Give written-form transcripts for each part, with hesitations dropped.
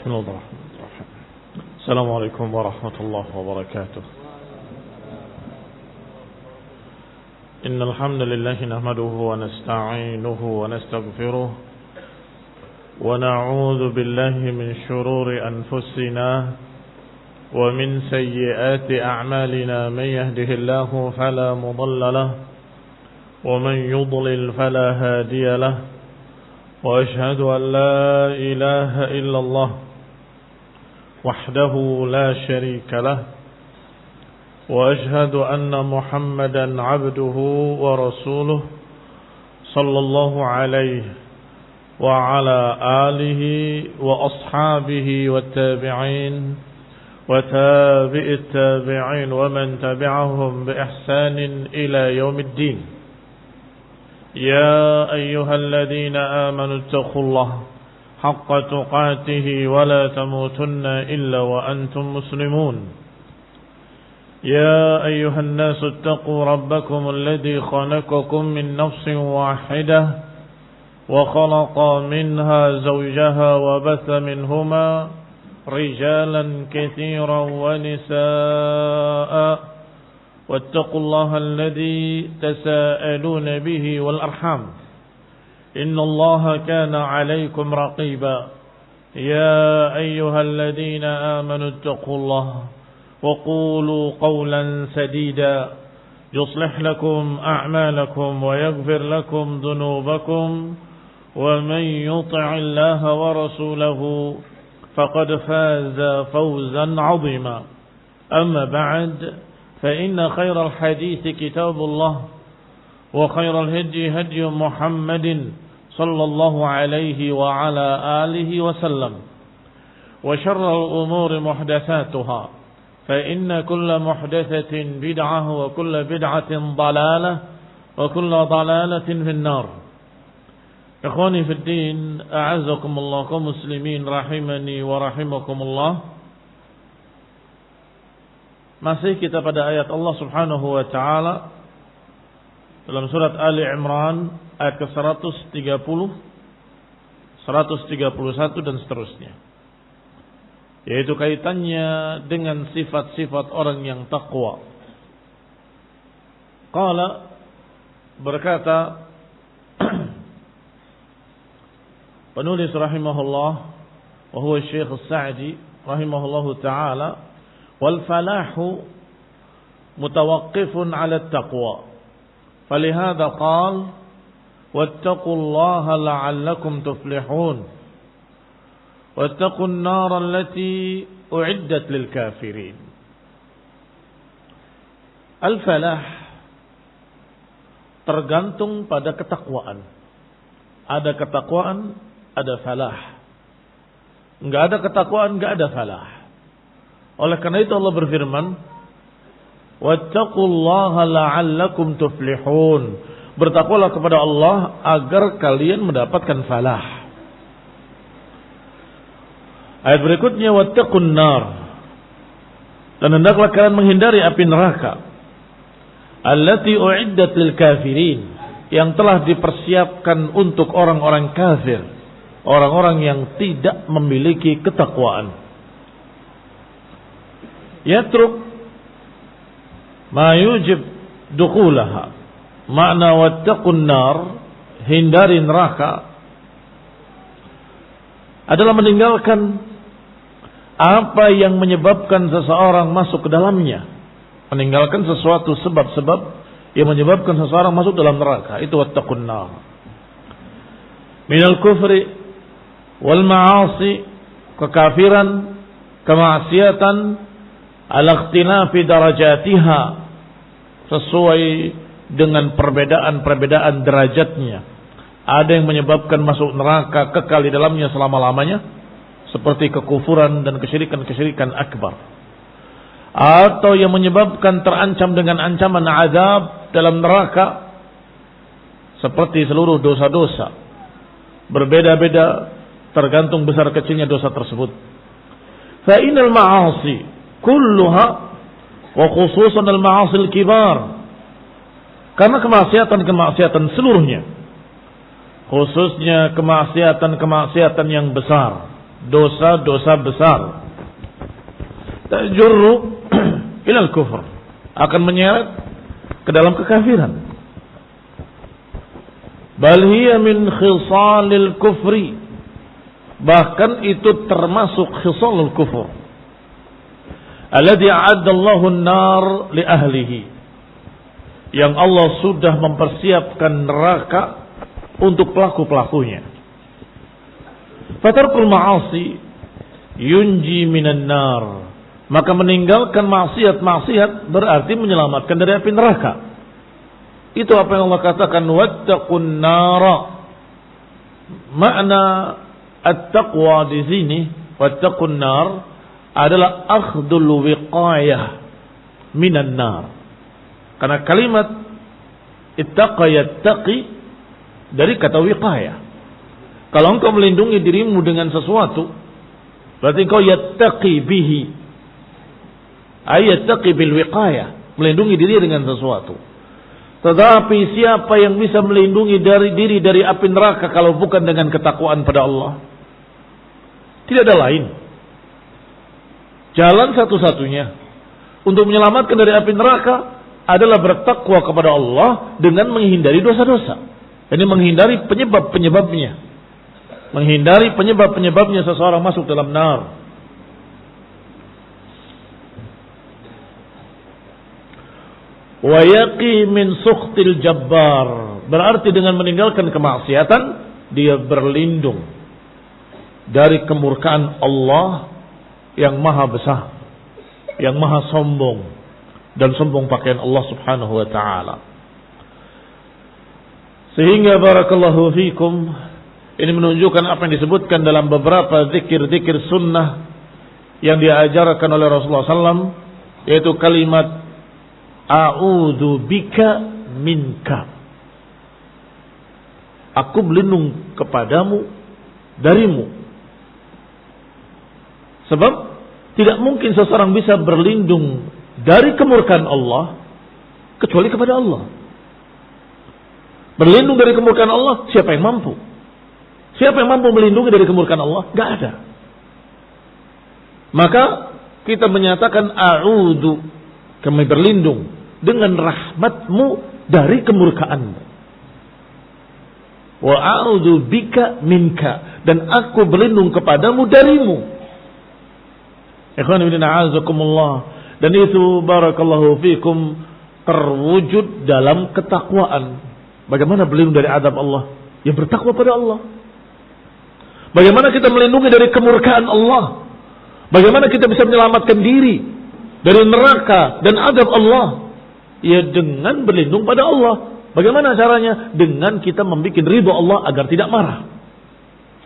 بسم الله الرحمن الرحيم. السلام عليكم ورحمة الله وبركاته. إن الحمد لله نحمده ونستعينه ونستغفره ونعوذ بالله من شرور أنفسنا ومن سيئات أعمالنا. من يهده الله فلا مضل له ومن يضلل فلا هادي له. وأشهد أن لا إله إلا الله وحده لا شريك له. وأشهد أن محمدا عبده ورسوله صلى الله عليه وعلى آله وأصحابه والتابعين وتابع التابعين ومن تبعهم بإحسان إلى يوم الدين. يا أيها الذين آمنوا اتقوا الله حق تقاته ولا تموتن إلا وأنتم مسلمون. يا أيها الناس اتقوا ربكم الذي خلقكم من نفس واحدة وخلق منها زوجها وبث منهما رجالا كثيرا ونساء. واتقوا الله الذي تساءلون به والأرحام إن الله كان عليكم رقيبا. يا أيها الذين آمنوا اتقوا الله وقولوا قولا سديدا يصلح لكم أعمالكم ويغفر لكم ذنوبكم ومن يطع الله ورسوله فقد فاز فوزا عظيما. أما بعد فإن خير الحديث كتاب الله وخير الهدي هدي محمد صلى الله عليه وعلى آله وسلم. وشر الأمور محدثاتها فإن كل محدثة بدعة وكل بدعة ضلالة وكل ضلالة في النار. إخواني في الدين أعزكم الله كمسلمين رحمني ورحمكم الله. Masih kita pada ayat Allah Subhanahu wa taala dalam surat Ali Imran ayat ke-130, 131 dan seterusnya. Yaitu kaitannya dengan sifat-sifat orang yang takwa. Qala, berkata penulis rahimahullah wa huwa Syekh As-Sa'di rahimahullahu taala, wal falahu mutawaqqifun 'ala at-taqwa. Falihadza qala wattaqullaha la'allakum tuflihun. Wattaqun nar allati u'iddat lil kafirin. Al-falah tergantung pada ketakwaan. Ada ketakwaan, ada falah. Enggak ada ketakwaan, enggak ada falah. Oleh karena itu Allah berfirman, wattaqullaha la'allakum tuflihun. Bertakwalah kepada Allah agar kalian mendapatkan falah. Ayat berikutnya, wattaqun nar. Dan hendaklah kalian menghindari api neraka. Allati u'iddat lil kafirin. Yang telah dipersiapkan untuk orang-orang kafir. Orang-orang yang tidak memiliki ketakwaan. Yatruk ma yujib dukhulaha. Makna wattaqun nar, hindari neraka, adalah meninggalkan apa yang menyebabkan seseorang masuk ke dalamnya. Meninggalkan sesuatu sebab-sebab yang menyebabkan seseorang masuk dalam neraka. Itu wattaqun nar. Minal kufri wal ma'asi, kekafiran, kemaksiatan, al-ikhtilafi darajatiha, sesuai dengan perbedaan-perbedaan derajatnya. Ada yang menyebabkan masuk neraka kekal di dalamnya selama-lamanya, seperti kekufuran dan kesyirikan-kesyirikan akbar. Atau yang menyebabkan terancam dengan ancaman azab dalam neraka, seperti seluruh dosa-dosa. Berbeda-beda tergantung besar kecilnya dosa tersebut. Fa inal ma'asi kulluha wa khususan al-ma'asi al-kibar. Karena kemaksiatan-kemaksiatan seluruhnya, khususnya kemaksiatan-kemaksiatan yang besar, dosa-dosa besar. Tajurru ilal kufur, akan menyeret ke dalam kekafiran. Bal hiya min khisalil kufri, bahkan itu termasuk khisalul kufur. Alladhi a'addallahu an-nar li ahlihi, yang Allah sudah mempersiapkan neraka untuk pelaku-pelakunya. Fatarkul ma'asi yunji minan nar, maka meninggalkan maksiat-maksiat berarti menyelamatkan dari api neraka. Itu apa yang Allah katakan, wattaqun nara. Makna at-taqwa di sini, wattaqun nar, adalah akhdul wiqayah minan nar. Karena kalimat ittaqa yattaqi dari kata wiqayah. Kalau engkau melindungi dirimu dengan sesuatu, berarti engkau yattaqi bihi. Yattaqi bil wiqayah, melindungi diri dengan sesuatu. Tetapi siapa yang bisa melindungi dari diri dari api neraka kalau bukan dengan ketakwaan pada Allah? Tidak ada lain. Jalan satu-satunya untuk menyelamatkan dari api neraka adalah bertakwa kepada Allah dengan menghindari dosa-dosa. Ini menghindari penyebab-penyebabnya. Menghindari penyebab-penyebabnya seseorang masuk dalam nar. Wa yaqi min sukhtil jabbar, berarti dengan meninggalkan kemaksiatan dia berlindung dari kemurkaan Allah yang maha besar, yang maha sombong, dan sombong pakaian Allah subhanahu wa ta'ala. Sehingga barakallahu fikum, ini menunjukkan apa yang disebutkan dalam beberapa zikir-zikir sunnah yang diajarkan oleh Rasulullah SAW, yaitu kalimat a'udzu bika minka, aku berlindung kepadamu darimu. Sebab tidak mungkin seseorang bisa berlindung dari kemurkaan Allah kecuali kepada Allah. Berlindung dari kemurkaan Allah, siapa yang mampu? Siapa yang mampu melindungi dari kemurkaan Allah? Gak ada. Maka kita menyatakan a'udzu, kami berlindung dengan rahmatmu dari kemurkaanmu. Wa a'udzu bika minka, dan aku berlindung kepadamu darimu. Ikhwan fillah a'azakumullah. Dan itu barakallahu fikum terwujud dalam ketakwaan. Bagaimana berlindung dari azab Allah? Ya bertakwa pada Allah. Bagaimana kita melindungi dari kemurkaan Allah? Bagaimana kita bisa menyelamatkan diri dari neraka dan azab Allah? Ya dengan berlindung pada Allah. Bagaimana caranya? Dengan kita membuat ridha Allah agar tidak marah.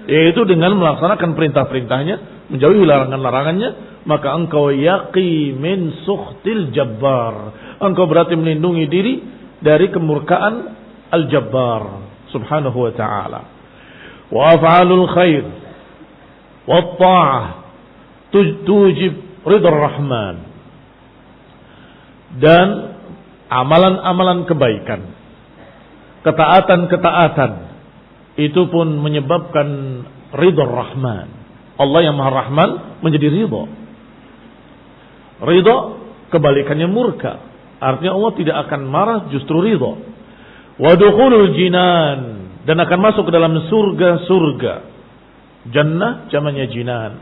Yaitu dengan melaksanakan perintah-perintahnya, menjauhi larangan-larangannya. Maka engkau yaqi min sukhtil jabbar, engkau berarti melindungi diri dari kemurkaan al-jabbar subhanahu wa ta'ala. Wa af'alul khair wa ta'ah tujib ridha rahman, dan amalan-amalan kebaikan, ketaatan-ketaatan, itu pun menyebabkan ridha Rahman. Allah yang Maha Rahman menjadi ridha. Ridha kebalikannya murka. Artinya Allah tidak akan marah, justru ridha. Wa dukhulul jinan, dan akan masuk ke dalam surga-surga. Jannah jamannya jinan.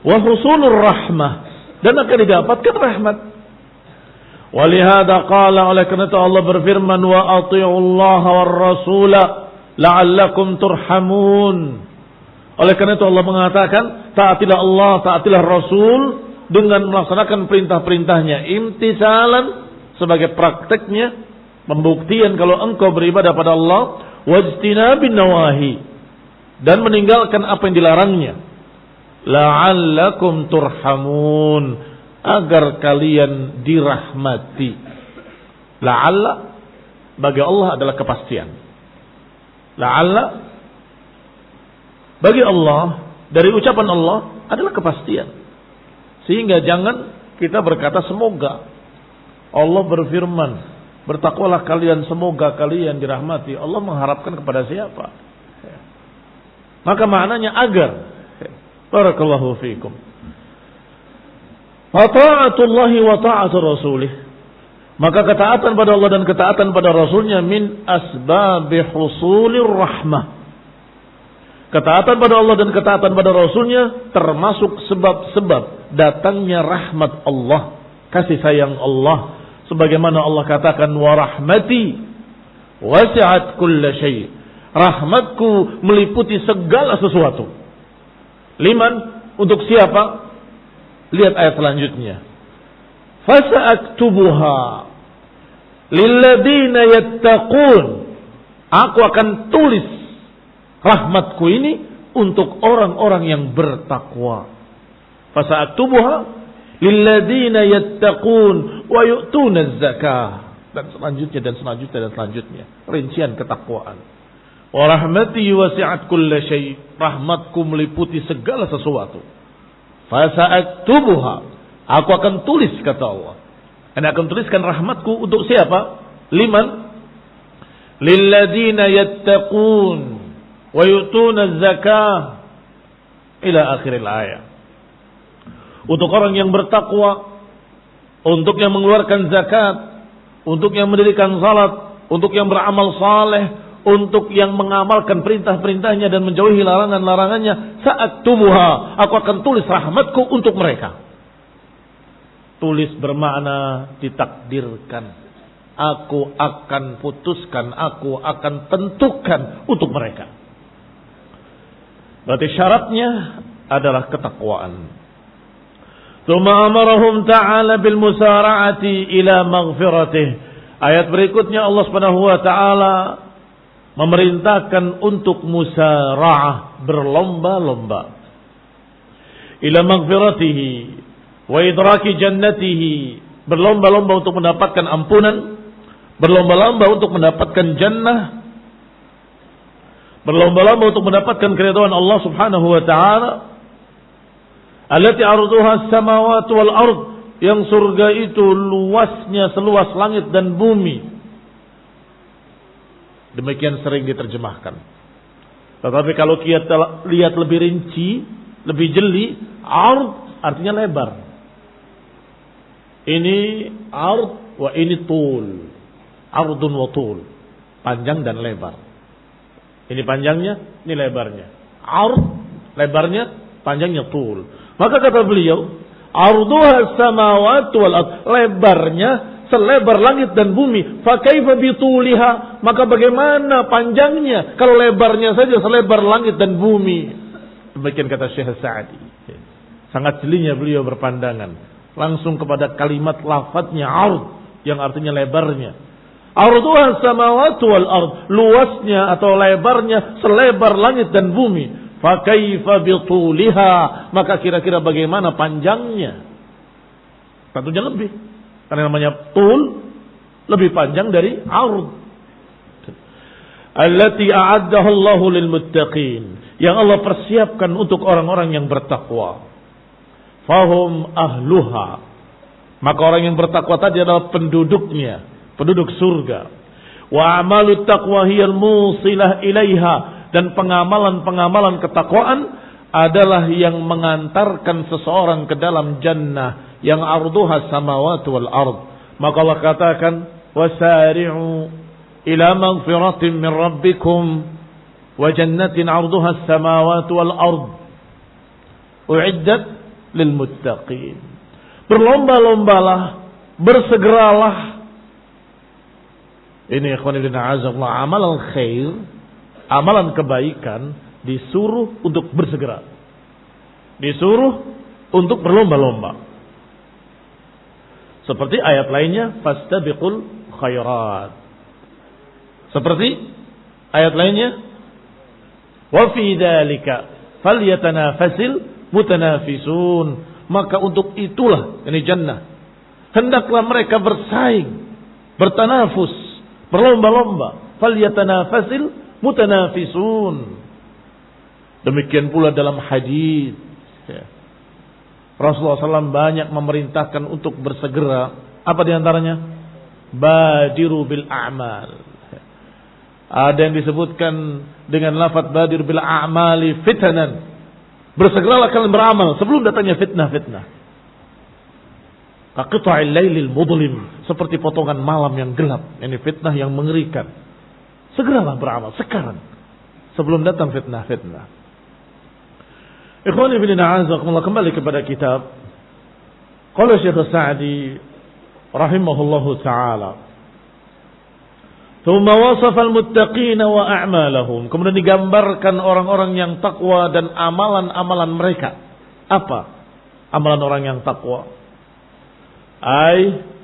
Wa husulur rahmah, dan akan didapatkan rahmat. Walihada qala, oleh karena itu Allah berfirman, wa ati'ullaha war rasula la'allakum turhamun. Oleh karena itu Allah mengatakan, taatilah Allah, taatilah Rasul dengan melaksanakan perintah-perintahnya, imtisalan sebagai prakteknya, pembuktian kalau engkau beribadah pada Allah, wajtinabin nawahi, dan meninggalkan apa yang dilarangnya, la'allakum turhamun, agar kalian dirahmati. La'alla bagi Allah adalah kepastian. La'alla bagi Allah dari ucapan Allah adalah kepastian. Sehingga jangan kita berkata semoga. Allah berfirman, bertakwalah kalian, semoga kalian dirahmati. Allah mengharapkan kepada siapa? Maka maknanya agar. Barakallahu fiikum. Wa ta'atullahi wa ta'atu rasulih. Maka ketaatan pada Allah dan ketaatan pada Rasulnya min asbabi husulir rahmah. Ketaatan pada Allah dan ketaatan pada Rasulnya termasuk sebab-sebab datangnya rahmat Allah, kasih sayang Allah. Sebagaimana Allah katakan, wa rahmati wasi'at kulla syai'. Rahmatku meliputi segala sesuatu. Liman? Untuk siapa? Lihat ayat selanjutnya. Fasa'aktubuha lilladina yattaqun. Aku akan tulis rahmatku ini untuk orang-orang yang bertakwa. Fasa'aktubuha lilladina yattaqun wa yu'tuna zakah. Dan selanjutnya. Rincian ketakwaan. Wa rahmati wasi'at kulla syai'. Rahmatku meliputi segala sesuatu. Fasa'aktubuha. Aku akan tulis, kata Allah. Dan akan tuliskan rahmatku untuk siapa? Liman? Lilladina yattaqun wa yu'tuna zakah. Ila akhiril ayat. Untuk orang yang bertakwa, untuk yang mengeluarkan zakat, untuk yang mendirikan salat, untuk yang beramal saleh, untuk yang mengamalkan perintah-perintahnya dan menjauhi larangan-larangannya. Saat tubuha, aku akan tulis rahmatku untuk mereka. Tulis bermakna ditakdirkan. Aku akan putuskan, aku akan tentukan untuk mereka. Berarti syaratnya adalah ketakwaan. Tsumma amarahum ta'ala bil musara'ati ila maghfiratih. Ayat berikutnya Allah Subhanahu wa taala memerintahkan untuk musara'ah, berlomba-lomba. Ila maghfiratihi wa idraki jannatihi, berlomba-lomba untuk mendapatkan ampunan, berlomba-lomba untuk mendapatkan jannah, berlomba-lomba untuk mendapatkan keridhaan Allah Subhanahu wa taala. Allati arduha as-samawati wal ard, yang surga itu luasnya seluas langit dan bumi. Demikian sering diterjemahkan. Tetapi kalau kita lihat lebih rinci, lebih jeli, ard artinya lebar. Ini ard wa ini tul. Ardun wa tul. Panjang dan lebar. Ini panjangnya, ini lebarnya. Ard, lebarnya, panjangnya tul. Maka kata beliau, arduha samawati wal ard, lebarnya selebar langit dan bumi. Fa kaifa bituliha, maka bagaimana panjangnya kalau lebarnya saja selebar langit dan bumi. Demikian kata Syekh Sa'di. Sangat jelinya beliau berpandangan langsung kepada kalimat lafadznya ard yang artinya lebarnya. Arduha samawati wal ard, luasnya atau lebarnya selebar langit dan bumi. Fa kaifa bituliha, maka kira-kira bagaimana panjangnya? Tentunya lebih. Karena namanya tul lebih panjang dari ard. Allati a'addaha Allahu lil muttaqin, yang Allah persiapkan untuk orang-orang yang bertakwa. Fahum ahluha, maka orang yang bertakwa tadi adalah penduduknya, penduduk surga. Wa amalut taqwa hiyal musilah ilaiha, dan pengamalan-pengamalan ketakwaan adalah yang mengantarkan seseorang ke dalam jannah yang arduha samawati wal ard. Maka Allah katakan, wasari'u ila maghfiratin min rabbikum wa jannatin arduha samawati wal ard u'iddat lil muttaqin. Berlomba-lombalah, bersegeralah. Ini ikhwanillah a'azakumullah, amalan khair, amalan kebaikan disuruh untuk bersegera. Disuruh untuk berlomba-lomba. Seperti ayat lainnya, fastabiqul khairat. Seperti ayat lainnya, wa fi dzalika falyatanafasil mutanafisun. Maka untuk itulah, ini jannah, hendaklah mereka bersaing, bertanafus, berlomba-lomba. Falyatanafasil mutanafisun. Demikian pula dalam hadis, Rasulullah SAW banyak memerintahkan untuk bersegera. Apa diantaranya? Badiru bil a'mal. Ada yang disebutkan dengan lafaz badir bil a'mali fitanan. Bersegeralah kalian beramal sebelum datangnya fitnah-fitnah. Kaqita'il lailil mudlim, seperti potongan malam yang gelap, ini fitnah yang mengerikan. Segeralah beramal sekarang sebelum datang fitnah-fitnah. Ikhwani fillah, a'azakumullah, kembali kepada kitab. Qala Syekh Sa'di rahimahullahu taala, "Tsumma wasafa al-muttaqina wa a'malahum." Kemudian digambarkan orang-orang yang takwa dan amalan-amalan mereka. Apa amalan orang yang takwa?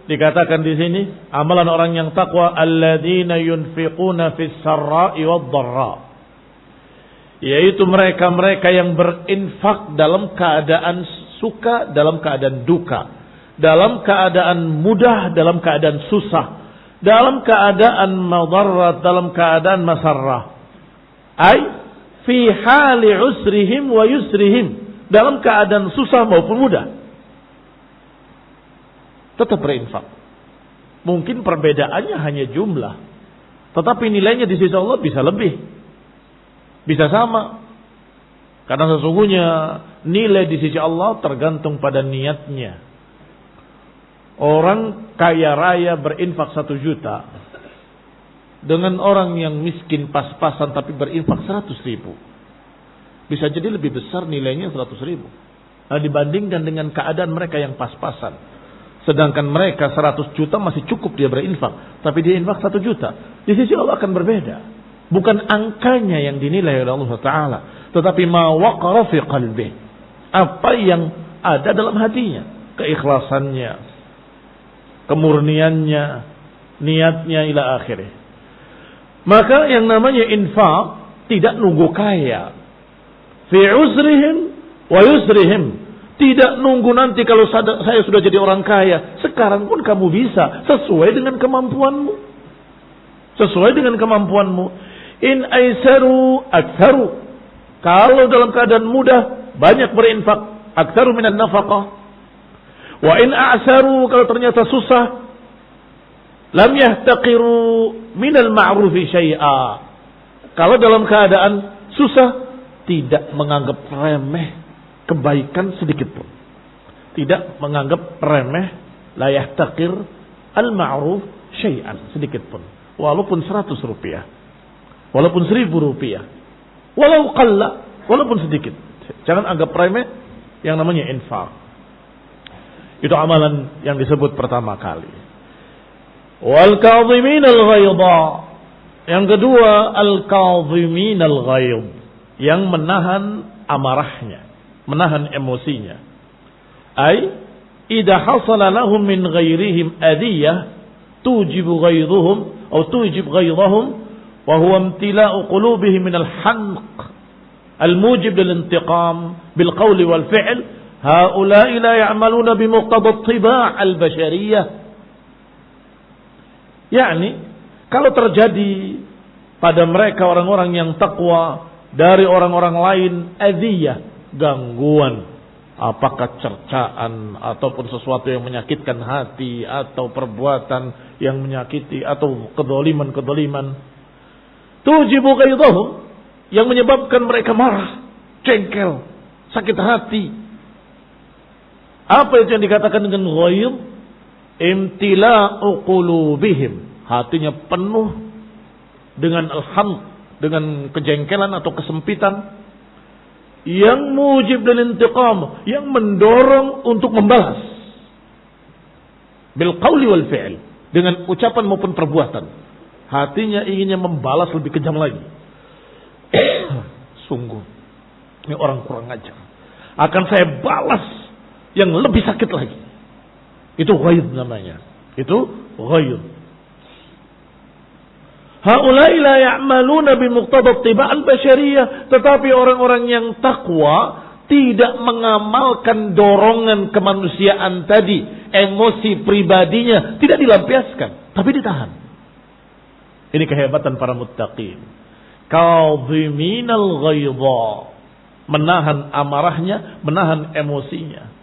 Dikatakan di sini amalan orang yang takwa, alladzina yunfiquna fis sarra'i wad dharra, yaitu mereka-mereka yang berinfak dalam keadaan suka, dalam keadaan duka, dalam keadaan mudah, dalam keadaan susah, dalam keadaan madarrat, dalam keadaan masarrah. Fi hali usrihim wa yusrihim, dalam keadaan susah maupun mudah. Tetap berinfak. Mungkin perbedaannya hanya jumlah, tetapi nilainya di sisi Allah bisa lebih, bisa sama. Karena sesungguhnya nilai di sisi Allah tergantung pada niatnya. Orang kaya raya berinfak 1 juta dengan orang yang miskin pas-pasan tapi berinfak 100 ribu, bisa jadi lebih besar nilainya 100 ribu dibandingkan dengan keadaan mereka yang pas-pasan. Sedangkan mereka 100 juta masih cukup dia berinfak, tapi dia infak 1 juta. Di sisi Allah akan berbeda. Bukan angkanya yang dinilai oleh Allah Ta'ala, tetapi ma waqara fi qalbih, apa yang ada dalam hatinya, keikhlasannya, kemurniannya, niatnya ila akhirih. Maka yang namanya infak tidak nunggu kaya. Fi usrihim wa yusrihim, tidak nunggu nanti kalau saya sudah jadi orang kaya. Sekarang pun kamu bisa, sesuai dengan kemampuanmu. Sesuai dengan kemampuanmu. In aisaru aktsaru, kalau dalam keadaan mudah banyak berinfak, aktsaru minan nafaqah. Wa in a'saru, kalau ternyata susah, lam yahtaqiru minal ma'rufi syai'a, kalau dalam keadaan susah tidak menganggap remeh kebaikan sedikit pun. Tidak menganggap remeh, la yahtaqir al-ma'ruf syai'an, sedikit pun. Walaupun 100 rupiah, walaupun 1000 rupiah, walau qalla, walaupun sedikit. Jangan anggap remeh yang namanya infak. Itu amalan yang disebut pertama kali. Wal kadhimin al-ghaidha, yang kedua al-kadhimin al-ghaidh, yang menahan amarahnya, menahan emosinya. Idza hasala lahum min ghairihim adiyah tujibu ghaidhuhum atau tujib ghaidhahum wa huwa imtila'u qulubihim min al-hanq al-mujib lil-intiqam bil qawli wal fi'l, haula'i la ya'maluna bi muqtada at-tiba' al-bashariyah. Yani kalau terjadi pada mereka orang-orang yang takwa dari orang-orang lain adiyah, gangguan, apakah cercaan ataupun sesuatu yang menyakitkan hati, atau perbuatan yang menyakiti, atau kedoliman, tujibu ghaidhahum, yang menyebabkan mereka marah, jengkel, sakit hati. Apa itu yang dikatakan dengan ghaidh? Imtila'u qulubihim, hatinya penuh dengan al-hamd, dengan kejengkelan atau kesempitan, yang mujib dan intiqam, yang mendorong untuk membalas, bil qawli wal fi'l, dengan ucapan maupun perbuatan. Hatinya inginnya membalas lebih kejam lagi. Sungguh ini orang kurang ajar, akan saya balas yang lebih sakit lagi. Itu ghaidh namanya. Itu ghaidh. Haulai la ya'maluna bimuqtada at-tiba' al-bashariyah, tetapi orang-orang yang takwa tidak mengamalkan dorongan kemanusiaan tadi, emosi pribadinya tidak dilampiaskan, tapi ditahan. Ini kehebatan para muttaqin. Kadhiminal ghaidha, menahan amarahnya, menahan emosinya.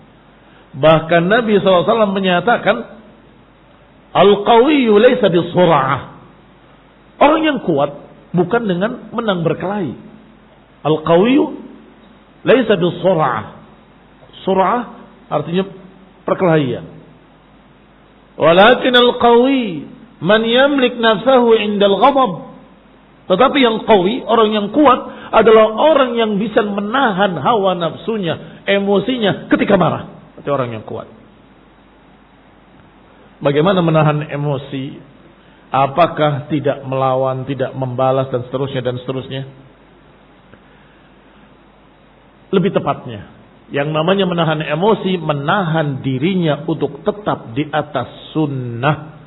Bahkan Nabi SAW menyatakan, al-qawiyyu laysa bisur'ah, orang yang kuat bukan dengan menang berkelahi. Al-qawiyyu Laisa bisur'ah. Sur'ah artinya perkelahian. Walakin al-qawi man yamlik nafsahu 'indal ghadab. Tetapi yang qawi, orang yang kuat adalah orang yang bisa menahan hawa nafsunya, emosinya ketika marah. Itu orang yang kuat. Bagaimana menahan emosi? Apakah tidak melawan, tidak membalas dan seterusnya? Lebih tepatnya, yang namanya menahan emosi, menahan dirinya untuk tetap di atas sunnah,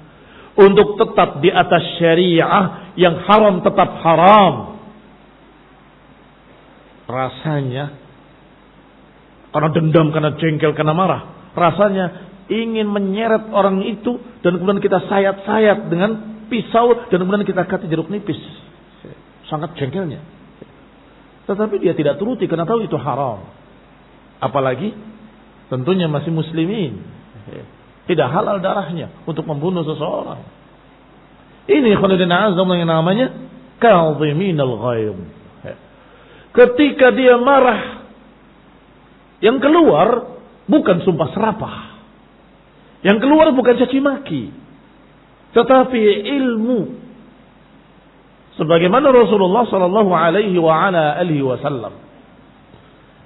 untuk tetap di atas syariah, yang haram tetap haram. Rasanya, karena dendam, karena jengkel, karena marah, rasanya ingin menyeret orang itu, dan kemudian kita sayat-sayat dengan pisau, dan kemudian kita kata jeruk nipis. Sangat jengkelnya. Tetapi dia tidak turuti karena tahu itu haram. Apalagi tentunya masih muslimin. Tidak halal darahnya untuk membunuh seseorang. Ini khonidina azam yang namanya kadhiminal ghaib. Ketika dia marah, yang keluar bukan sumpah serapah, yang keluar bukan caci maki, tetapi ilmu. Sebagaimana Rasulullah sallallahu alaihi wasallam.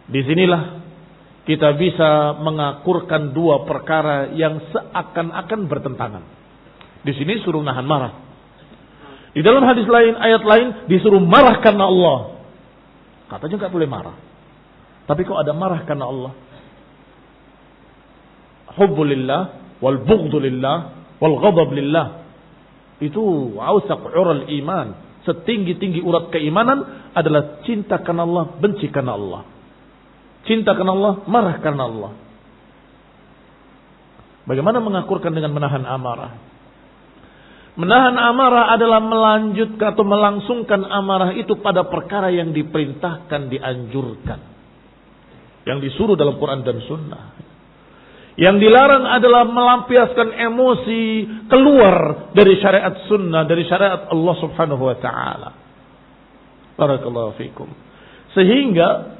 Disinilah kita bisa mengakurkan dua perkara yang seakan-akan bertentangan. Di sini suruh nahan marah. Di dalam hadis lain, ayat lain disuruh marah karena Allah. Katanya nggak boleh marah. Tapi kok ada marah karena Allah? Hubbulillah wal bughdulillah wal ghadab lillah. Itu awsaq ural iman. Setinggi-tinggi urat keimanan adalah cinta karena Allah, benci karena Allah. Cinta karena Allah, marah karena Allah. Bagaimana mengakurkan dengan menahan amarah? Menahan amarah adalah melanjutkan atau melangsungkan amarah itu pada perkara yang diperintahkan, dianjurkan, yang disuruh dalam Quran dan Sunnah. Yang dilarang adalah melampiaskan emosi keluar dari syariat sunnah, dari syariat Allah subhanahu wa ta'ala. Barakallahu fikum. Sehingga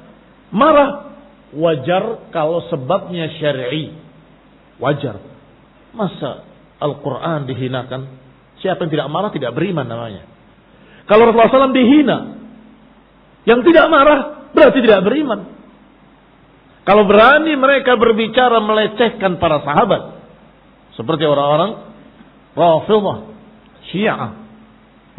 marah wajar kalau sebabnya syar'i. Wajar. Masa Al-Quran dihinakan? Siapa yang tidak marah tidak beriman namanya. Kalau Rasulullah SAW dihina, yang tidak marah berarti tidak beriman. Kalau berani mereka berbicara melecehkan para sahabat, seperti orang-orang Rafidhah, Syiah,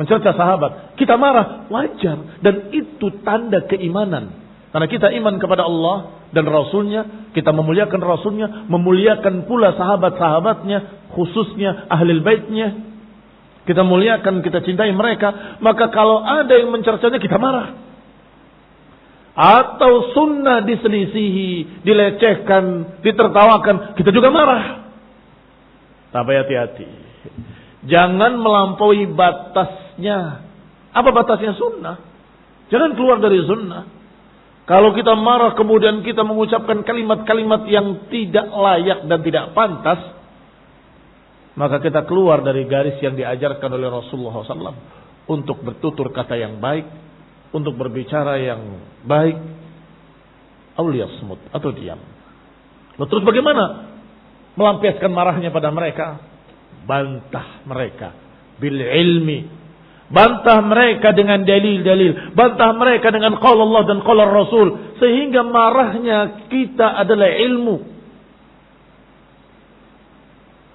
mencerca sahabat, kita marah, wajar, dan itu tanda keimanan. Karena kita iman kepada Allah dan Rasulnya, kita memuliakan Rasulnya, memuliakan pula sahabat-sahabatnya, khususnya ahlul baitnya. Kita muliakan, kita cintai mereka. Maka kalau ada yang mencercanya, kita marah. Atau sunnah diselisihi, dilecehkan, ditertawakan, kita juga marah. Tapi hati-hati. Jangan melampaui batasnya. Apa batasnya sunnah? Jangan keluar dari sunnah. Kalau kita marah kemudian kita mengucapkan kalimat-kalimat yang tidak layak dan tidak pantas, maka kita keluar dari garis yang diajarkan oleh Rasulullah SAW untuk bertutur kata yang baik, untuk berbicara yang baik, auliyasmut atau diam. Terus bagaimana melampiaskan marahnya pada mereka? Bantah mereka bil ilmi, bantah mereka dengan dalil-dalil, bantah mereka dengan qaul Allah dan qaul Rasul, sehingga marahnya kita adalah ilmu.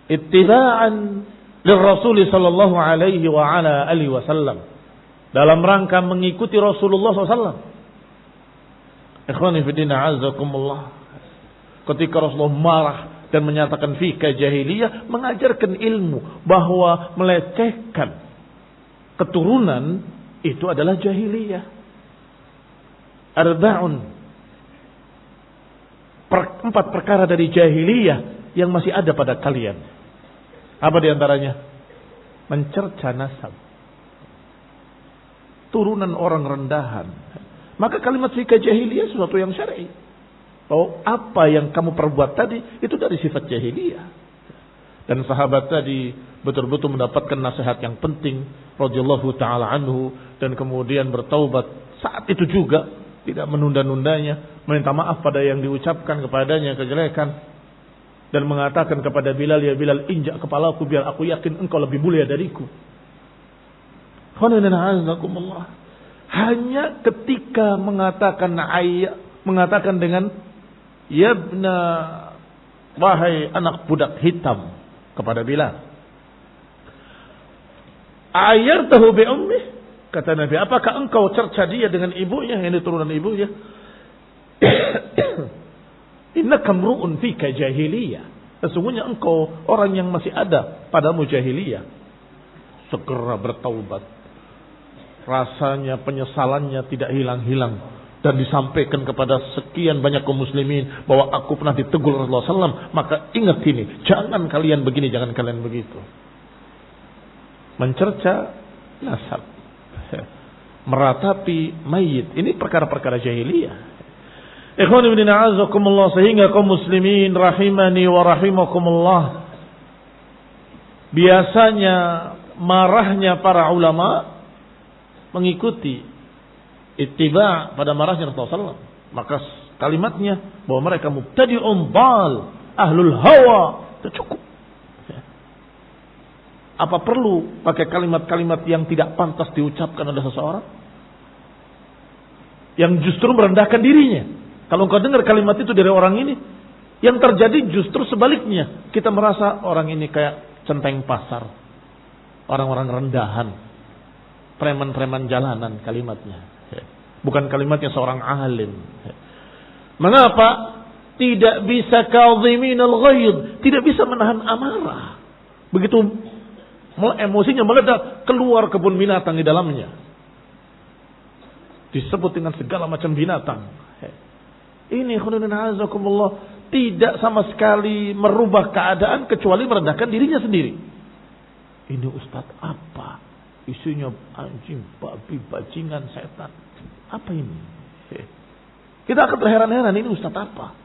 Ittiba'an lirrasul sallallahu alaihi wa ala alihi wasallam, dalam rangka mengikuti Rasulullah SAW. Ikhwani fiddina azakumullah. Ketika Rasulullah marah dan menyatakan fika jahiliyah, mengajarkan ilmu bahwa melecehkan keturunan itu adalah jahiliyah. Arba'un, 4 perkara dari jahiliyah yang masih ada pada kalian. Apa diantaranya? Mencerca nasab, turunan orang rendahan. Maka kalimat fika jahiliyah sesuatu yang syar'i. Oh, apa yang kamu perbuat tadi itu dari sifat jahiliyah. Dan sahabat tadi betul-betul mendapatkan nasihat yang penting radhiyallahu taala anhu, dan kemudian bertaubat saat itu juga tidak menunda-nundanya, meminta maaf pada yang diucapkan kepadanya kejelekan, dan mengatakan kepada Bilal, ya Bilal, injak kepalaku biar aku yakin engkau lebih mulia dariku. Hanya ketika mengatakan dengan yabna, wahai anak budak hitam, kepada Bilal. Ayartahu bi ummih, kata Nabi, apakah engkau cerca dia dengan ibunya, yang turunan ibunya? Innaka mru'un fika jahiliyah. Sesungguhnya engkau orang yang masih ada padamu jahiliyah. Segera bertaubat. Rasanya penyesalannya tidak hilang-hilang. Dan disampaikan kepada sekian banyak kaum muslimin bahwa aku pernah ditegur Rasulullah SAW. Maka ingat ini, jangan kalian begini, jangan kalian begitu. Mencerca nasab, meratapi mayit, ini perkara-perkara jahiliyah. Ikhwan ibn a'azakumullah, sehingga kaum muslimin rahimani wa rahimakumullah, biasanya marahnya para ulama mengikuti ittiba pada marahnya Rasulullah SAW. Maka kalimatnya bahwa mereka mubtadi'un dal, ahlul hawa, itu cukup. Apa perlu pakai kalimat-kalimat yang tidak pantas diucapkan oleh seseorang, yang justru merendahkan dirinya? Kalau engkau dengar kalimat itu dari orang ini, yang terjadi justru sebaliknya. Kita merasa orang ini kayak centeng pasar, orang-orang rendahan, preman-preman jalanan kalimatnya. Bukan kalimatnya seorang alim. Mengapa? Tidak bisa kadhiminal ghaidh, tidak bisa menahan amarah. Begitu emosinya meledak, keluar kebun binatang di dalamnya. Disebut dengan segala macam binatang. Ini khununun azakumullah, tidak sama sekali merubah keadaan kecuali merendahkan dirinya sendiri. Ini ustaz apa? Isunya anjing, babi, bajingan, setan. Apa ini? Kita akan terheran-heran, ini ustaz apa?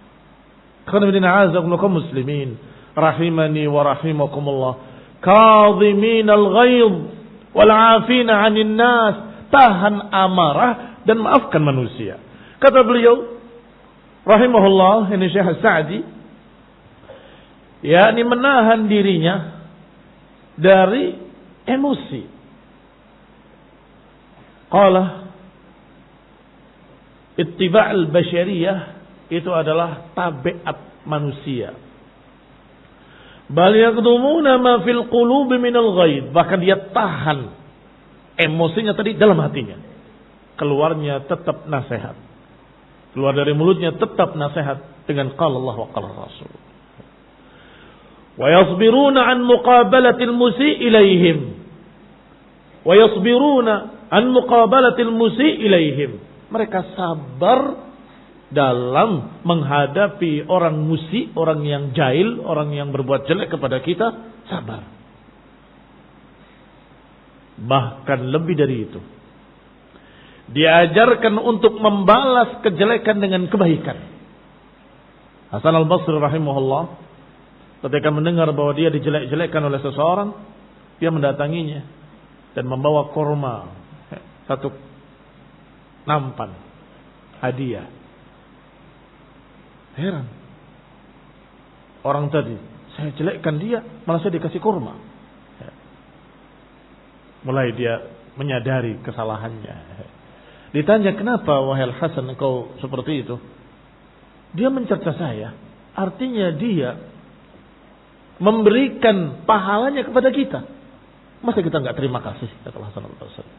Khununun azakumullah kaum muslimin rahimani wa rahimakumullah. Kadhiminal ghaidh wal 'afina 'anil nas, tahan amarah dan maafkan manusia. Kata beliau rahimahullah, ini Syekh Sa'di, yakni menahan dirinya dari emosi. Qala ittiba'ul basyariyah, itu adalah tabiat manusia. Bal yaqdumuna ma fil qulubi minal ghaid, bahkan dia tahan emosinya tadi dalam hatinya. Keluarnya tetap nasihat. Keluar dari mulutnya tetap nasihat dengan qala Allah wa qala Rasul. Wa yasbiruna an muqabalatil musii ilaihim. Wa yasbiruna an muqabalatil musii ilaihim. Mereka sabar dalam menghadapi orang musyi, orang yang jahil, orang yang berbuat jelek kepada kita, sabar. Bahkan lebih dari itu, diajarkan untuk membalas kejelekan dengan kebaikan. Hasan al-Basri rahimahullah, ketika mendengar bahwa dia dijelek-jelekkan oleh seseorang, dia mendatanginya dan membawa kurma, satu nampan hadiah. Heran, orang tadi saya jelekkan dia, malah saya dikasih kurma. Mulai dia menyadari kesalahannya. Ditanya, kenapa wahai Al-Hasan engkau seperti itu? Dia mencerca saya, artinya dia memberikan pahalanya kepada kita. Masa kita nggak terima kasih? Kata Hasan al-Basri.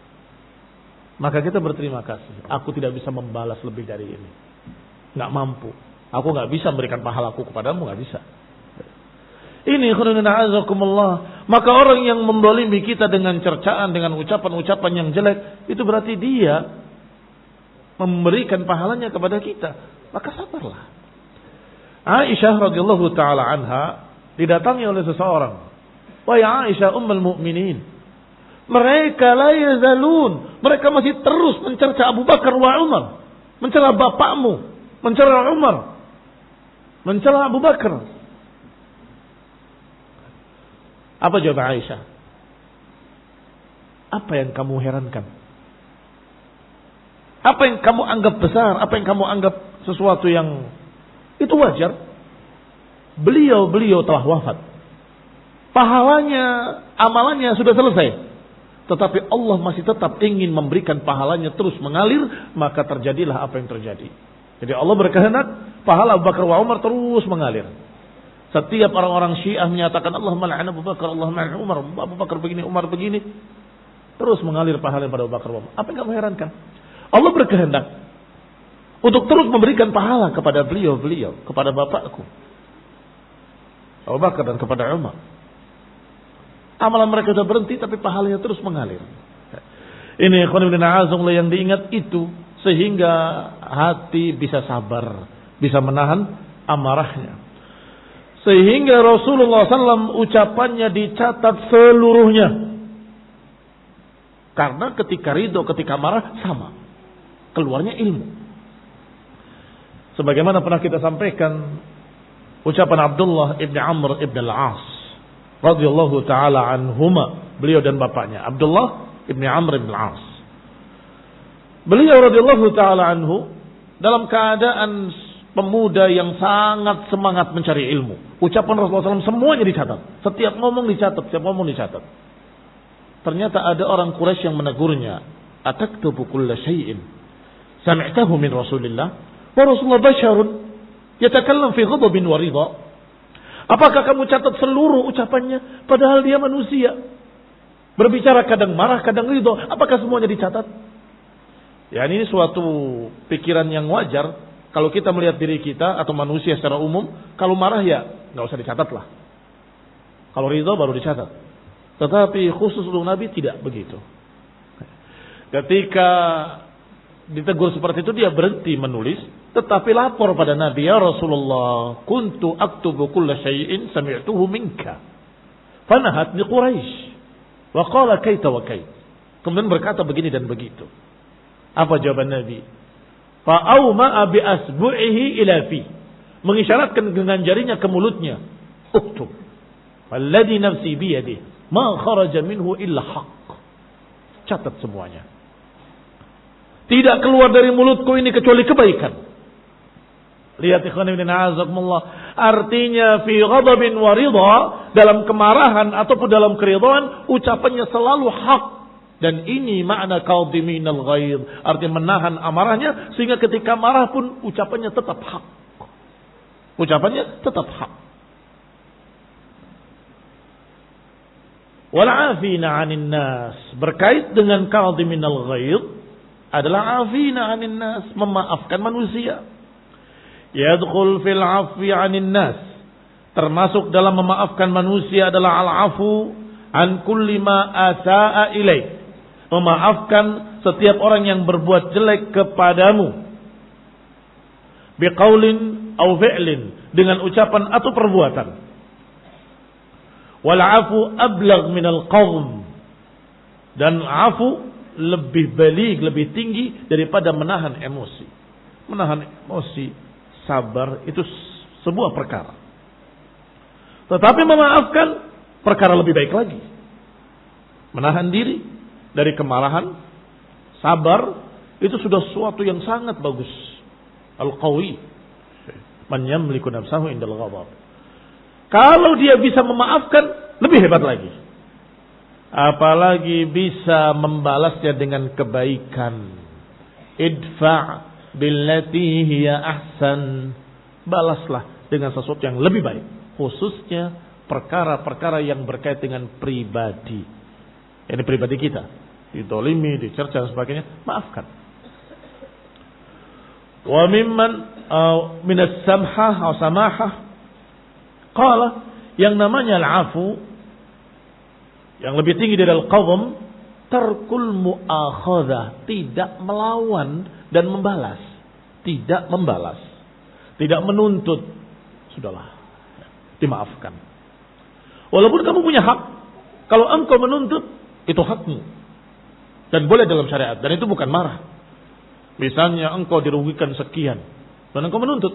Maka kita berterima kasih. Aku tidak bisa membalas lebih dari ini. Nggak mampu. Aku nggak bisa memberikan pahalaku kepadamu, nggak bisa. Ini khairunan a'azakumullah. Maka orang yang mendolimi kita dengan cercaan, dengan ucapan-ucapan yang jelek, itu berarti dia memberikan pahalanya kepada kita. Maka sabarlah. Aisyah radhiyallahu taala anha didatangi oleh seseorang. Wahai Aisyah ummul mukminin, mereka la yazalun, mereka masih terus mencerca Abu Bakar wa Umar, mencela bapakmu, mencela Umar, mencela Abu Bakar. Apa jawab Aisyah? Apa yang kamu herankan? Apa yang kamu anggap besar, apa yang kamu anggap sesuatu yang itu wajar. Beliau telah wafat. Pahalanya, amalannya sudah selesai. Tetapi Allah masih tetap ingin memberikan pahalanya terus mengalir, maka terjadilah apa yang terjadi. Jadi Allah berkehendak pahala Abu Bakar wa Umar terus mengalir. Setiap orang-orang Syiah menyatakan Allah mel'an Abu Bakar, Allah mel'an Umar, Abu Bakar begini, Umar begini, terus mengalir pahala pada Abu Bakar wa Umar. Apa yang kamu herankan? Allah berkehendak untuk terus memberikan pahala kepada beliau, kepada bapakku Abu Bakar dan kepada Umar. Amalan mereka sudah berhenti tapi pahalanya terus mengalir. Ini ikhwan fillah azza yang diingat itu sehingga hati bisa sabar, bisa menahan amarahnya. Sehingga Rasulullah SAW ucapannya dicatat seluruhnya. Karena ketika ridho, ketika marah sama. Keluarnya ilmu. Sebagaimana pernah kita sampaikan ucapan Abdullah ibn Amr ibn al-As radhiyallahu taala anhuma, beliau dan bapaknya Abdullah ibn Amr ibn al-As. Beliau radhiyallahu taala anhu dalam keadaan pemuda yang sangat semangat mencari ilmu. Ucapan Rasulullah SAW semuanya dicatat. Setiap ngomong dicatat, Ternyata ada orang Quraisy yang menegurnya. Ataktubu kulla syai'in sami'tahu min Rasulillah wa Rasulullah basyarun yatakallam fi ghadabin wa ridha. Apakah kamu catat seluruh ucapannya padahal dia manusia? Berbicara kadang marah, kadang ridha. Apakah semuanya dicatat? Ya, ini suatu pikiran yang wajar. Kalau kita melihat diri kita atau manusia secara umum, kalau marah ya nggak usah dicatat lah. Kalau ridha baru dicatat. Tetapi khusus untuk Nabi tidak begitu. Ketika ditegur seperti itu dia berhenti menulis, tetapi lapor pada Nabi, ya Rasulullah, kuntu aktubu kulla syai'in sami'tuhu minka. Fanahatni Quraisy wa qala kaita wa kait. Kemudian berkata begini dan begitu. Apa jawaban Nabi? Fa'auma bi asbu'ihi ila fi. Mengisyaratkan dengan jarinya ke mulutnya. Uktub. Walladhi nafsi biyadihi ma kharaja minhu illa haqq. Catat semuanya. Tidak keluar dari mulutku ini kecuali kebaikan. Lihat ikhwan ibn a'azakumullah. Artinya fi ghadabin wa ridha, dalam kemarahan ataupun dalam keridhaan, ucapannya selalu hak. Dan ini makna kadhiminal ghaidh, artinya menahan amarahnya sehingga ketika marah pun ucapannya tetap hak. Ucapannya tetap hak. Wal 'afina 'anil nas, berkait dengan kadhiminal ghaidh adalah 'afina 'anil nas, memaafkan manusia. Yadkhul fil 'afwi 'anil nas, termasuk dalam memaafkan manusia adalah al-'afu an kulli ma asaa ilaik, memaafkan setiap orang yang berbuat jelek kepadamu, biqaulin aw fi'lin, dengan ucapan atau perbuatan. Wal 'afu ablagh minal qawm, dan afu lebih baligh, lebih tinggi daripada menahan emosi. Menahan emosi, sabar itu sebuah perkara. Tetapi memaafkan perkara lebih baik lagi. Menahan diri dari kemarahan, sabar, itu sudah sesuatu yang sangat bagus. Al-qawi man yamliku nafsahu indal ghadab. Kalau dia bisa memaafkan, lebih hebat lagi. Apalagi bisa membalasnya dengan kebaikan. Idfa' billati hiya ahsan. Balaslah dengan sesuatu yang lebih baik. Khususnya perkara-perkara yang berkait dengan pribadi. Ini pribadi kita. Didolimi, dicerca dan sebagainya. Maafkan. Wa mimman minas samhah atau samahah. Qala, yang namanya al-afu, yang lebih tinggi dari al-qadham, tarkul mu'akhadhah, tidak melawan dan membalas. Tidak membalas. Tidak menuntut. Sudahlah. Dimaafkan. Walaupun kamu punya hak. Kalau engkau menuntut, itu hakmu. Dan boleh dalam syariat. Dan itu bukan marah. Misalnya engkau dirugikan sekian. Dan engkau menuntut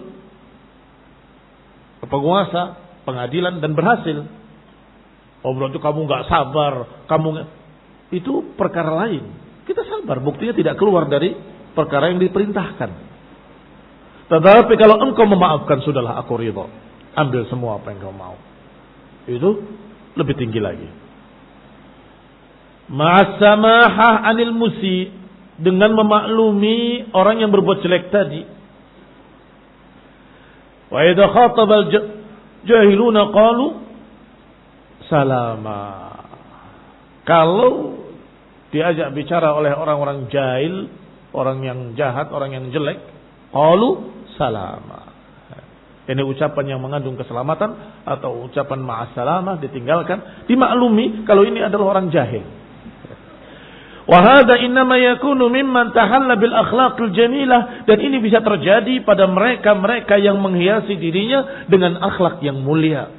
ke penguasa, pengadilan, dan berhasil. Oh berarti kamu gak sabar. Itu perkara lain. Kita sabar. Buktinya tidak keluar dari perkara yang diperintahkan. Tetapi kalau engkau memaafkan, sudahlah aku ridha. Ambil semua apa yang kau mau. Itu lebih tinggi lagi. Ma'as-samahah 'anil musi, dengan memaklumi orang yang berbuat jelek tadi. Wa idza khatabal jahiluna qalu salama. Kalau diajak bicara oleh orang-orang jahil, orang yang jahat, orang yang jelek, qalu salama. Ini ucapan yang mengandung keselamatan atau ucapan ma'as-salamah, ditinggalkan, dimaklumi kalau ini adalah orang jahil. Wa hadza innama yakunu mimman tahalla bil akhlaqil jamilah, dan ini bisa terjadi pada mereka-mereka yang menghiasi dirinya dengan akhlak yang mulia,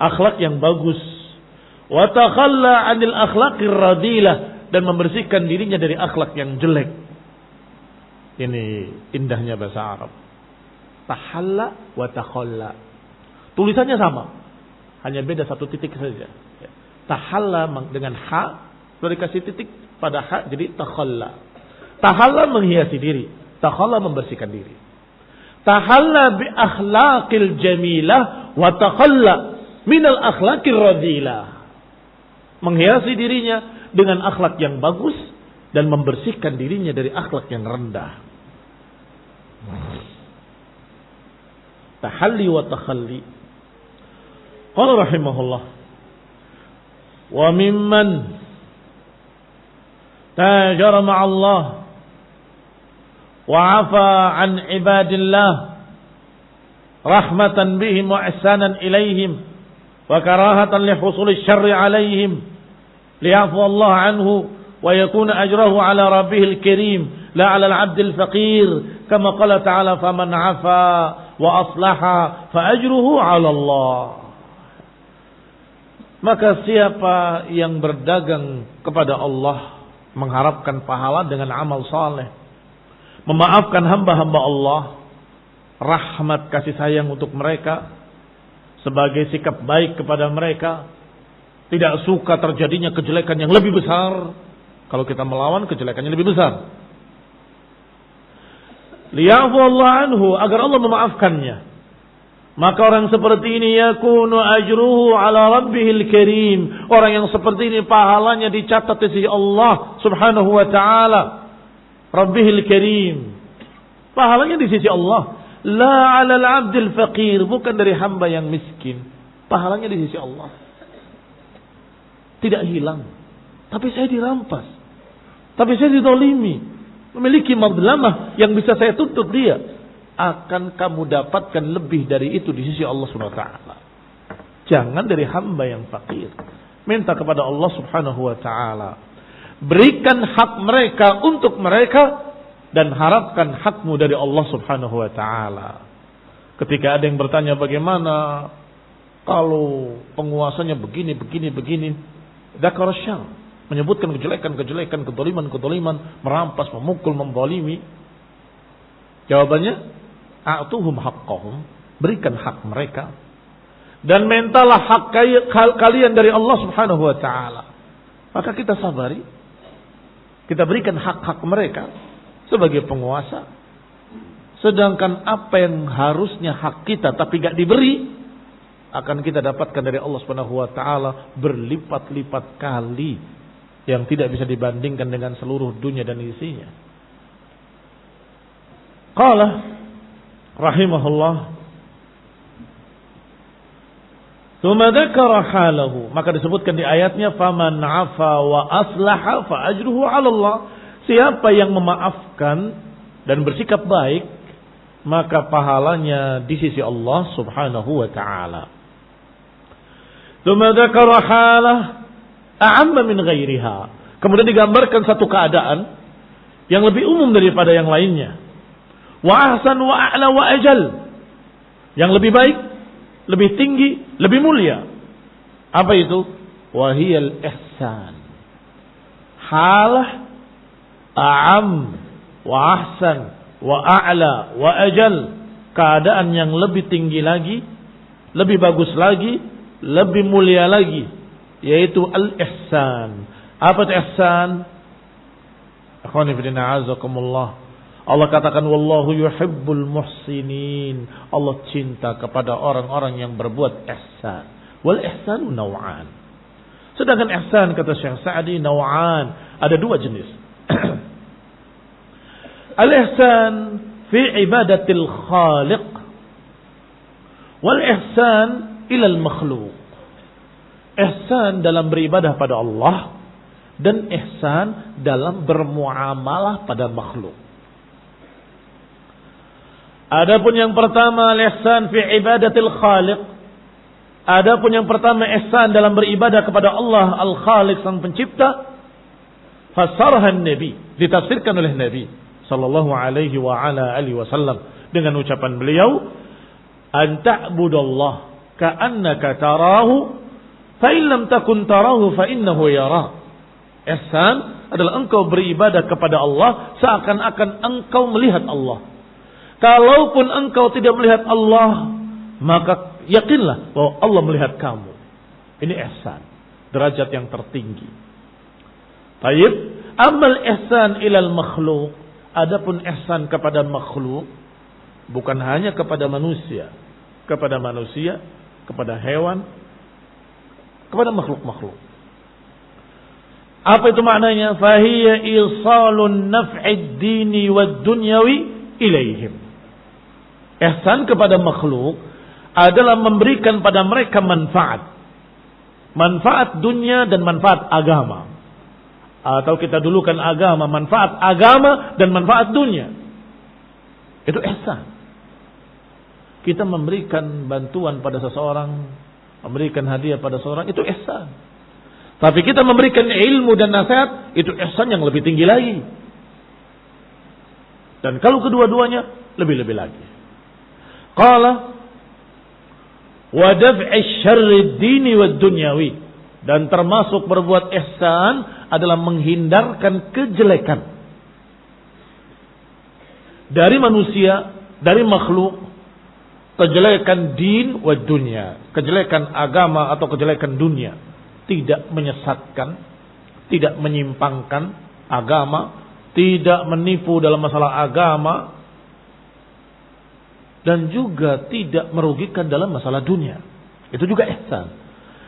akhlak yang bagus. Wa takhalla 'anil akhlaqir radilah, dan membersihkan dirinya dari akhlak yang jelek. Ini indahnya bahasa Arab. Tahalla wa takhalla. Tulisannya sama, hanya beda satu titik saja. Tahalla dengan ha, lalu dikasih titik pada ha, jadi takhalla. Tahalla menghiasi diri, takhalla membersihkan diri. Tahalla bi akhlaqil jamilah wa takhalla minal akhlaqir radilah. Menghiasi dirinya dengan akhlak yang bagus dan membersihkan dirinya dari akhlak yang rendah. Tahalli wa takhalli. Qala rahimahullah, wa mimman tajara ma'allah wa 'afa 'an ibadillah rahmatan bihim wa ihsanan ilaihim wa karahatan li husuli syarri 'alaihim li'afu Allah 'anhu wa yakuna ajrahu 'ala rabbihil karim la 'ala al-'abdil faqir kama qala ta'ala faman 'afa wa aslaha fa ajruhu 'ala Allah. Maka siapa yang berdagang kepada Allah, mengharapkan pahala dengan amal saleh, memaafkan hamba-hamba Allah, rahmat kasih sayang untuk mereka, sebagai sikap baik kepada mereka, tidak suka terjadinya kejelekan yang lebih besar. Kalau kita melawan, kejelekannya lebih besar. Li'afu Allah anhu, agar Allah memaafkannya. Maka orang seperti ini yakunu ajruhu ala rabbihil karim. Orang yang seperti ini pahalanya dicatat di sisi Allah subhanahu wa ta'ala. Rabbihil karim. Pahalanya di sisi Allah. La ala al-abdil faqir. Bukan dari hamba yang miskin. Pahalanya di sisi Allah. Tidak hilang. Tapi saya dirampas. Tapi saya didolimi. Memiliki madlamah yang bisa saya tuntut dia. Akan kamu dapatkan lebih dari itu di sisi Allah Subhanahu wa taala. Jangan dari hamba yang fakir. Minta kepada Allah Subhanahu wa taala. Berikan hak mereka untuk mereka dan harapkan hakmu dari Allah Subhanahu wa taala. Ketika ada yang bertanya bagaimana kalau penguasanya begini, dzakar syarr, menyebutkan kejelekan, kedoliman, merampas, memukul, membolimi. Jawabannya, a'tuhum haqqahum, berikan hak mereka dan mintalah hak kalian dari Allah Subhanahu wa taala. Maka kita sabari, kita berikan hak-hak mereka sebagai penguasa. Sedangkan apa yang harusnya hak kita tapi gak diberi, akan kita dapatkan dari Allah Subhanahu wa taala berlipat-lipat kali yang tidak bisa dibandingkan dengan seluruh dunia dan isinya. Qala rahimahullah, tsumma dzakara halahu, maka disebutkan di ayatnya faman 'afa wa aslaha fa ajruhu 'ala Allah. Siapa yang memaafkan dan bersikap baik, maka pahalanya di sisi Allah Subhanahu wa taala. Tsumma dzakara halah a'amma min ghairiha. Kemudian digambarkan satu keadaan yang lebih umum daripada yang lainnya. Wa ahsan wa a'la wa ajal. Yang lebih baik, lebih tinggi, lebih mulia. Apa itu? Wa hiyal ihsan. Halah a'am wa ahsan wa a'la wa ajal. Keadaan yang lebih tinggi lagi, lebih bagus lagi, lebih mulia lagi, yaitu al-ihsan. Apa itu ihsan? Akhwani fillah azakumullah. Allah katakan wallahu yuhibbul muhsinin. Allah cinta kepada orang-orang yang berbuat ihsan. Wal ihsanu naw'an. Sedangkan ihsan kata Syekh Sa'di naw'an, ada dua jenis. Al-ihsan fi ibadatil khaliq wal ihsan ilal makhluk. Ihsan dalam beribadah pada Allah dan ihsan dalam bermuamalah pada makhluk. Adapun yang pertama ihsan fi ibadatil khaliq. Adapun yang pertama ihsan dalam beribadah kepada Allah al-Khaliq sang pencipta. Fasarhan Nabi, ditafsirkan oleh Nabi sallallahu alaihi wa ala alihi wasallam dengan ucapan beliau, an ta'budallah ka'annaka tarahu fa in lam takun tarahu fa innahu yara. Ihsan adalah engkau beribadah kepada Allah seakan-akan engkau melihat Allah. Kalaupun engkau tidak melihat Allah, maka yakinlah bahwa Allah melihat kamu. Ini ihsan, derajat yang tertinggi. Baik, amal ihsan ilal makhluk. Adapun ihsan kepada makhluk, bukan hanya kepada manusia, kepada hewan, kepada makhluk-makhluk. Apa itu maknanya? Fahiya isalun naf'id dini wad dunyawi ilaihim. Ihsan kepada makhluk adalah memberikan pada mereka manfaat. Manfaat dunia dan manfaat agama. Atau kita dulukan agama, manfaat agama dan manfaat dunia. Itu ihsan. Kita memberikan bantuan pada seseorang, memberikan hadiah pada seseorang, itu ihsan. Tapi kita memberikan ilmu dan nasihat, itu ihsan yang lebih tinggi lagi. Dan kalau kedua-duanya, lebih-lebih lagi. Qala wa daf'i syarri dini wad dunyawi. Dan termasuk berbuat ihsan adalah menghindarkan kejelekan dari manusia, dari makhluk, kejelekan din wa dunya, kejelekan agama atau kejelekan dunia. Tidak menyesatkan, tidak menyimpangkan agama, tidak menipu dalam masalah agama, dan juga tidak merugikan dalam masalah dunia. Itu juga ihsan.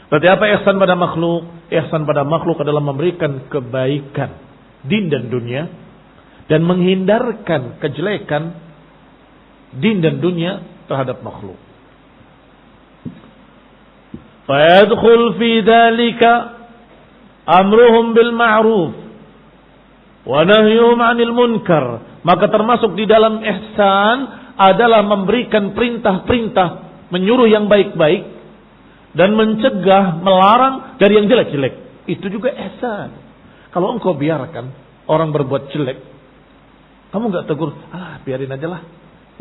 Berarti apa ihsan pada makhluk? Ihsan pada makhluk adalah memberikan kebaikan din dan dunia dan menghindarkan kejelekan din dan dunia terhadap makhluk. Fayadkhul fi dzalika amruhum bil ma'ruf wa nahyuhum 'anil munkar. Maka termasuk di dalam ihsan adalah memberikan perintah-perintah, menyuruh yang baik-baik dan mencegah, melarang dari yang jelek-jelek. Itu juga ihsan. Kalau engkau biarkan orang berbuat jelek, kamu enggak tegur, biarin aja lah,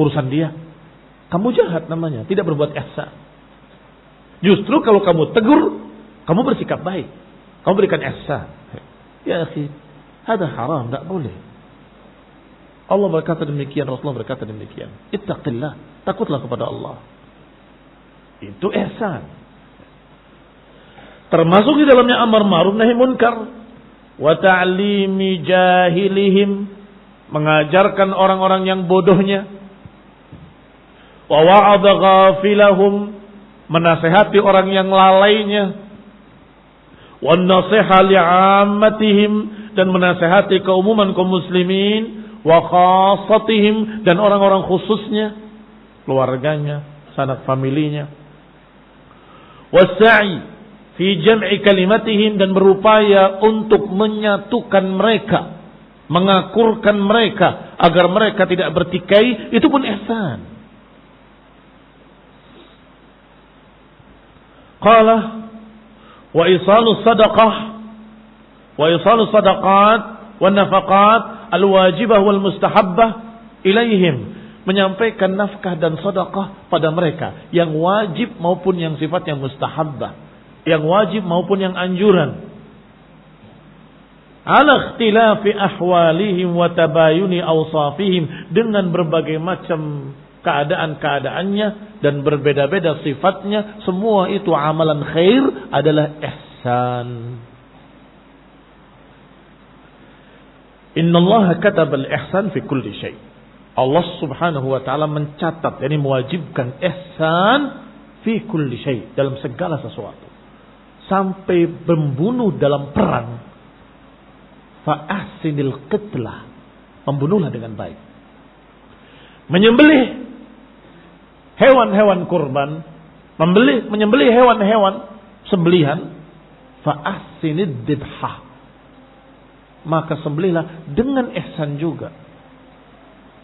urusan dia. Kamu jahat namanya, tidak berbuat ihsan. Justru kalau kamu tegur, kamu bersikap baik, kamu berikan ihsan. Ya akhi, hada haram, enggak boleh. Allah berkata demikian, Rasulullah berkata demikian. Ittaqillah, takutlah kepada Allah. Itu ihsan. Termasuk di dalamnya amar ma'ruf nahi munkar wa ta'limi jahilihim, mengajarkan orang-orang yang bodohnya, wa wa'adha ghafilahum, menasihati orang yang lalainya, wa nasiha li'ammatihim, dan menasihati keumuman kaum muslimin, wa khassatihim, dan orang-orang khususnya, keluarganya, sanak familinya, wasa'i fi jam'i kalimatihim, dan berupaya untuk menyatukan mereka, mengakurkan mereka agar mereka tidak bertikai. Itu pun ihsan. Qala wa isalu sadaqah wa isalu sadaqat wa nafaqat al-wajibah wal mustahabbah ilaihim, menyampaikan nafkah dan sedekah pada mereka yang wajib maupun yang sifatnya mustahabbah, yang wajib maupun yang anjuran. Ala ikhtilafi ahwalihim wa tabayuni awsafihim, dengan berbagai macam keadaan-keadaannya dan berbeda-beda sifatnya. Semua itu amalan khair adalah ihsan. Innallaha katabal ihsan fi kulli syai. Allah Subhanahu wa taala mencatat, yakni mewajibkan ihsan fi kulli syai, dalam segala sesuatu. Sampai membunuh dalam perang, fa ahsinil qitlah, membunuhlah dengan baik. Menyembelih hewan-hewan kurban, menyembelih hewan-hewan sembelihan, fa ahsinid dibhah, maka sembelihlah dengan ihsan juga.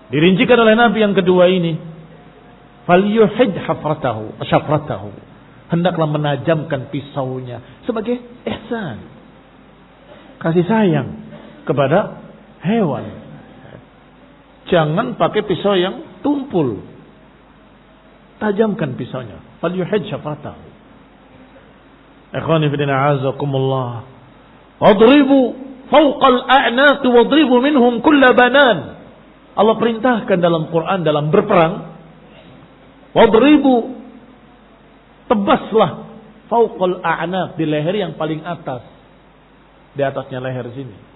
Dirincikan oleh Nabi yang kedua ini, falyuhid syafratahu, hendaklah menajamkan pisaunya sebagai ihsan, kasih sayang kepada hewan. Jangan pakai pisau yang tumpul, tajamkan pisaunya. Falyuhid syafratahu. Ikhwani fi din a'azakumullah, wadribu fawqal a'naq wadribu minhum kulla banan. Allah perintahkan dalam Quran dalam berperang, wadribu, tebaslah, fawqal a'naq, di leher yang paling atas, di atasnya leher sini.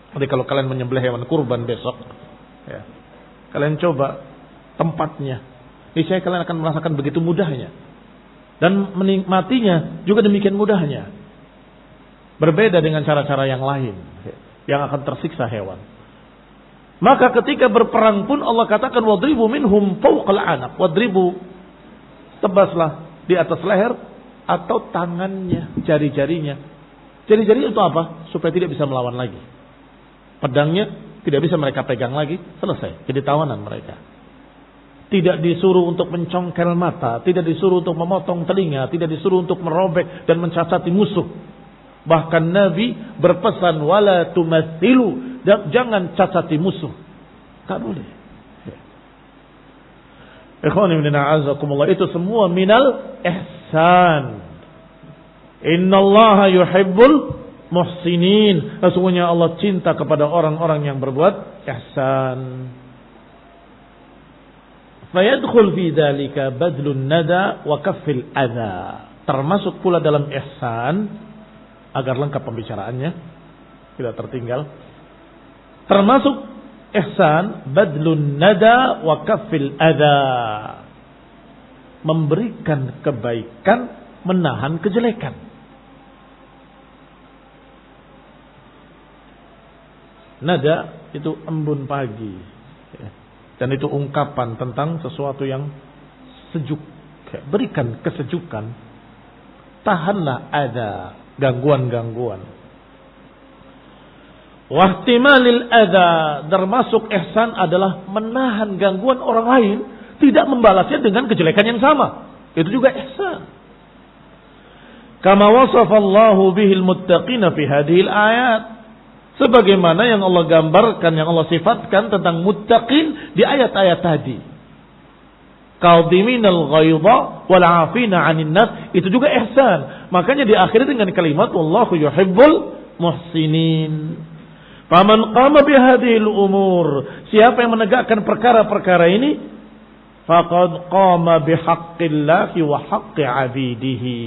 Jadi kalau kalian menyembelih hewan kurban besok, ya, kalian coba tempatnya, niscaya kalian akan merasakan begitu mudahnya, dan menikmatinya juga demikian mudahnya. Berbeda dengan cara-cara yang lain yang akan tersiksa hewan. Maka ketika berperang pun Allah katakan wadribu minhum fawqal a'naq, wadribu, tebaslah di atas leher atau tangannya, jari-jarinya. Jari-jari itu apa? Supaya tidak bisa melawan lagi. Pedangnya tidak bisa mereka pegang lagi, selesai, jadi tawanan mereka. Tidak disuruh untuk mencongkel mata, tidak disuruh untuk memotong telinga, tidak disuruh untuk merobek dan mencacati musuh. Bahkan Nabi berpesan wala tumathilu, jangan cacati musuh. Tak boleh. Ikhwani min a'azakumullah, itu semua minal ihsan. Innallaha yuhibbul muhsinin. Sesungguhnya Allah cinta kepada orang-orang yang berbuat ihsan. Fayadkhul fi dzalika badlun nada wa kaffil adza. Termasuk pula dalam ihsan, agar lengkap pembicaraannya, tidak tertinggal. Termasuk ihsan badlun nada wa kaffil adza, memberikan kebaikan, menahan kejelekan. Nada itu embun pagi, dan itu ungkapan tentang sesuatu yang sejuk. Berikan kesejukan, tahanlah adza, gangguan-gangguan. Wahtimalil adza, termasuk ihsan adalah menahan gangguan orang lain, tidak membalasnya dengan kejelekan yang sama. Itu juga ihsan. Kama wasafallahu bihil muttaqina fi hadhil ayat, sebagaimana yang Allah gambarkan, yang Allah sifatkan tentang muttaqin di ayat-ayat tadi. Qadhiminal ghaidha wal 'afina 'anil nas, itu juga ihsan. Makanya diakhiri dengan kalimat wallahu yuhibbul muhsinin. Faman qama bihadhil umur, siapa yang menegakkan perkara-perkara ini, faqad qama bihaqqillahi wa haqqi 'abidihi.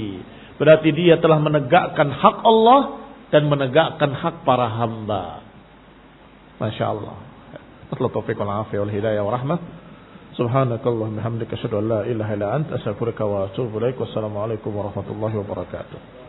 Berarti dia telah menegakkan hak Allah dan menegakkan hak para hamba. Masya Allah. Assalamualaikum warahmatullahi wabarakatuh. Subhanakallahumma hamdika asyhadu an la ilaha illa anta astaghfiruka wa atubu ilaik. Wassalamualaikum warahmatullahi wabarakatuh.